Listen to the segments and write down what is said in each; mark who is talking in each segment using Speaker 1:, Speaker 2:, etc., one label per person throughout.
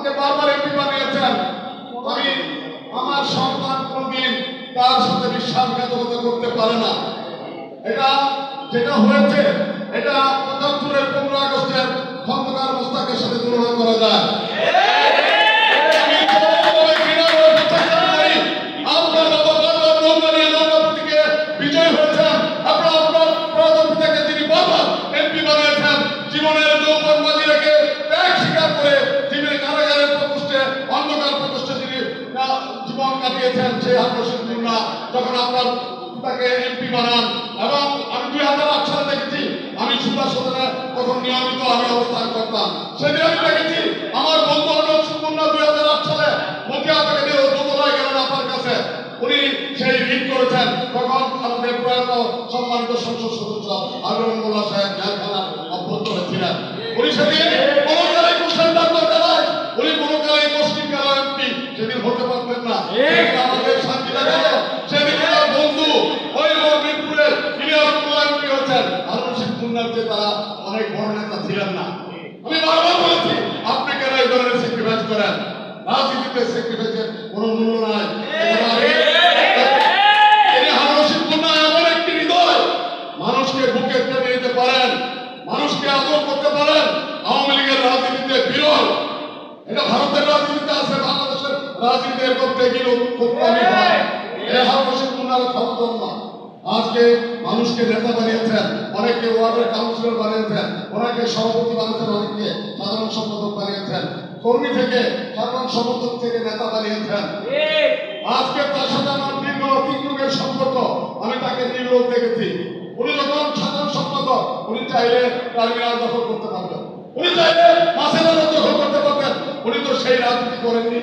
Speaker 1: আমাকে বারবার এমপি বানিয়েছেন। আমি আমার সন্তান কোনদিন তার সাথে বিশ্বাসঘাতকতা করতে পারে না। এটা যেটা হয়েছে এটা ৭৫-এর 15 আগস্টের খন্দকার মোস্তাকের সাথে তুলনা করা যায়। বিজয় হয়েছেন আপনার প্রধানমন্ত্রীকে যিনি বারবার এমপি বানিয়েছেন, জীবনের যৌবনবাজি রেখে ত্যাগ স্বীকার করে জীবনের কারাগারের প্রকোষ্ঠে অন্ধকার প্রকোষ্ঠে যিনি জীবন কাটিয়েছেন সেই রশিদ মুন্না যখন আপনার তাকে এমপি বানান এবং আমি 2008 সালে দেখেছি আমি সুভাষ সদনে তখন নিয়মিত আমি অবস্থান করতাম। সেদিন আমি দেখেছি আমার বন্ধু রশিদ মুন্না 2008 সালে মতিয়া থেকে দিয়ে দুপুরায় গেলেন আপনার কাছে। উনি সেই ঋণ করেছেন তখন আমাদের প্রয়াত সম্মানিত সংসদ সদস্য আলমুল্লাহ সাহেব জেলখানার অভ্যর্থ হয়েছিলেন। উনি সেদিন কোনো কালেই কুশলদার দরকার উনি কোনো কালেই মুসলিম কালো এমপি সেদিন হতে পারতেন না। আমাদের শান্তিটা গেল সেদিন আমার বন্ধু ওই মিরপুরের এমপি হয়েছেন আর রশিদ মুন্নার যে তারা অনেক বড় নেতা ছিলেন না। আমি বারবার বলেছি আপনি কেন এই ধরনের স্যাক্রিফাইস করেন? রাজনীতিতে স্যাক্রিফাইসের কোনো মূল্য নাই। মানুষকে বুকে টেনে নিতে পারেন, মানুষকে আদর করতে পারেন। আওয়ামী লীগের রাজনীতিতে বিরল, এটা ভারতের রাজনীতিতে আছে, বাংলাদেশের রাজনীতি করতে গেলে খুব কমই হয়। রশিদ মুন্নার ক্ষমতা না। আজকে মানুষকে নেতা বানিয়েছেন, অনেকে ওয়ার্ডের কাউন্সিলর বানিয়েছেন, অনেকে সভাপতি বানিয়েছেন, অনেকে সাধারণ সম্পাদক বানিয়েছেন, কর্মী থেকে সাধারণ সম্পাদক থেকে নেতা বানিয়েছেন। আজকে তার সাথে আমার দীর্ঘ 3 যুগের সম্পর্ক। আমি তাকে নির্লোভ দেখেছি। উনি যখন সাধারণ সম্পাদক উনি চাইলে টার্মিনাল দখল করতে পারতেন, উনি চাইলে মাছের আড়ত দখল করতে পারতেন। উনি তো সেই রাজনীতি করেননি।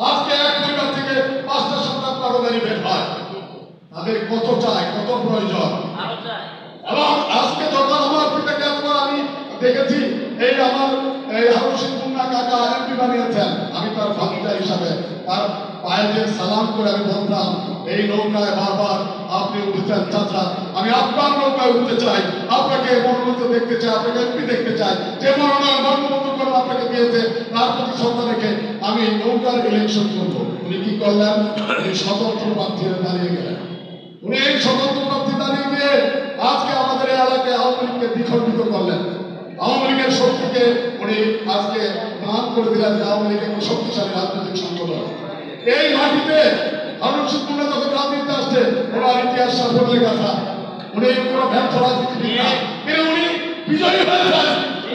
Speaker 1: আজকে এক পরিবার থেকে 5টা সন্তান কারোদারি বের হয়, তাদের কত চাই, কত প্রয়োজন। এবং আজকে যখন আমার পিতাকে একবার আমি দেখেছি এই আমার রশিদ মুন্না কাকা এমপি বানিয়েছেন, আমি তার ভাতিজা হিসাবে তার পায়ে সালাম করে আমি বলতাম এই নৌকায় বারবার আপনি উঠেছেন চাচা, আমি আপনার নৌকায় উঠতে চাই, আপনাকে মনোনীত দেখতে চাই, আপনাকে এমপি দেখতে চাই। যে মনোনয়ন বঙ্গবন্ধু কর্মী আপনাকে দিয়েছে তার প্রতি শ্রদ্ধা রেখে আমি নৌকার ইলেকশন করবো। উনি কি করলেন? উনি স্বতন্ত্র প্রার্থী দাঁড়িয়ে গেলেন। উনি এই স্বতন্ত্র প্রার্থী দাঁড়িয়ে গিয়ে আজকে আমাদের এই এলাকায় আওয়ামী লীগকে দ্বিখণ্ডিত করলেন। আওয়ামী লীগের শক্তিকে উনি আজকে মান করে দিলেন যে আওয়ামী লীগ একটি শক্তিশালী রাজনৈতিক সংগঠন। এই মাটিতে রশিদ মুন্না যখন রাজনীতিতে আসছে ওনার ইতিহাস সাফল্যের কথা, উনি কোনো ব্যর্থ রাজনীতিবিদ না, কিন্তু উনি বিজয়ী হয়েছেন।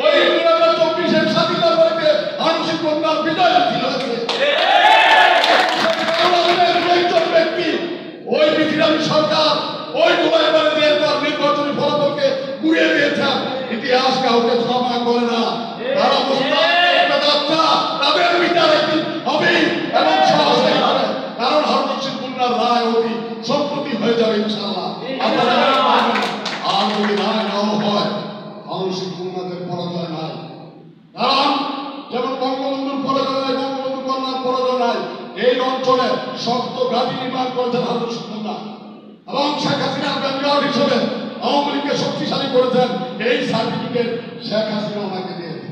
Speaker 1: ওই 2024-এর স্বাধীনতার বাড়িতে রশিদ মুন্নার বিজয় ছিল। ব্যক্তি ওই পৃথিবী সরকার ওই দুবাই বাড়ি দিয়ে তার নির্বাচনী ফলাফলকে গুড়িয়ে দিয়েছেন। ইতিহাস কাউকে ক্ষমা করে না। তার অবস্থা তাদের বিচার একদিন হবে এবং সহজেই হবে, কারণ রশিদ মুন্নার রায় অতি সম্প্রতি হয়ে যাবে ইনশাআল্লাহ। আর যদি রায় নাও হয় রশিদ মুন্নাদের পরাজয় নাই, কারণ যেমন বঙ্গবন্ধুর পরাজয় নাই, বঙ্গবন্ধু কন্যার পরাজয় নাই। এই অঞ্চলে শক্ত ঘাঁটি নির্মাণ করেছেন রশিদ মুন্না এবং শেখ হাসিনার ব্যাংক হিসেবে আওয়ামী লীগকে শক্তিশালী করেছেন। এই সার্টিফিকেট শেখ হাসিনা ওনাকে দিয়েছে।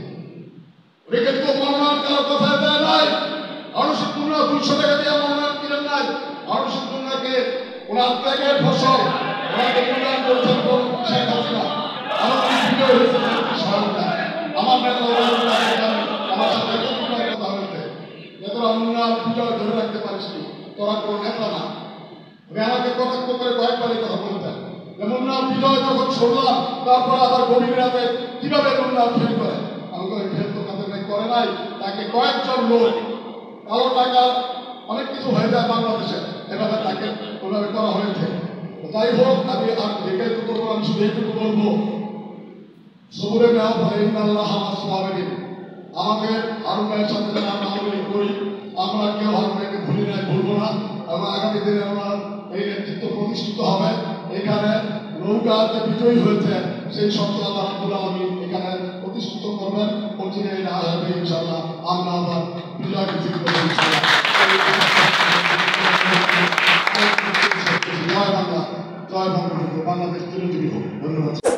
Speaker 1: উনি তো মনোনয়ন কারো কথায় দেয় নাই। রশিদ মুন্না 200 টাকা দিয়ে মনোনয়ন কিনেন নাই। রশিদ মুন্নাকে ওনার ত্যাগের ফসল ওনাকে মূল্যায়ন করেছেন শেখ হাসিনা। আমার বিজয় হয়েছে সরকার। আমার নেতা আমার সাথে কথা হয়েছে যে তোরা মুন্নার বিজয় ধরে রাখতে পারিস নি, তোরা কোনো নেতা না। উনি আমাকে কটাক্ষ করে কয়েকবারই কথা বলতেন যে মুন্নার বিজয় যখন শুনলাম তারপর আবার গভীর রাতে কিভাবে মুন্নার ফেল করে। আমি ফেল তো তাদের করে নাই, তাকে কয়েকজন লোক কালো টাকা অনেক কিছু হয়ে যায় বাংলাদেশে, এভাবে তাকে ওভাবে করা হয়েছে। যাই হোক আমি আর দীর্ঘায়িত করবো, আমি শুধু এইটুকু বলবো সবুরে নেওয়া ফলে ইন্নাল্লাহ মা'আস-সাবিরিন। আমাদের হারুন ভাইয়ের সাথে যারা আমরা আওয়ামী লীগ করি আমরা কেউ হারুন ভাইকে ভুলি নাই, ভুলবো না। এবং আগামী দিনে ওনার এই নেতৃত্ব প্রতিষ্ঠিত হবে। এখানে নৌকাতে বিজয়ী হয়েছে সেই সত্য আল্লাহ রাব্বুল আলামিন এখানে প্রতিষ্ঠিত করবেন। অচিরেই না হবে ইনশাআল্লাহ আমরা আবার বিজয় মিছিল করব ইনশাআল্লাহ। জয় বাংলা, জয় বঙ্গবন্ধু, বাংলাদেশ চিরজীবী হোক। ধন্যবাদ।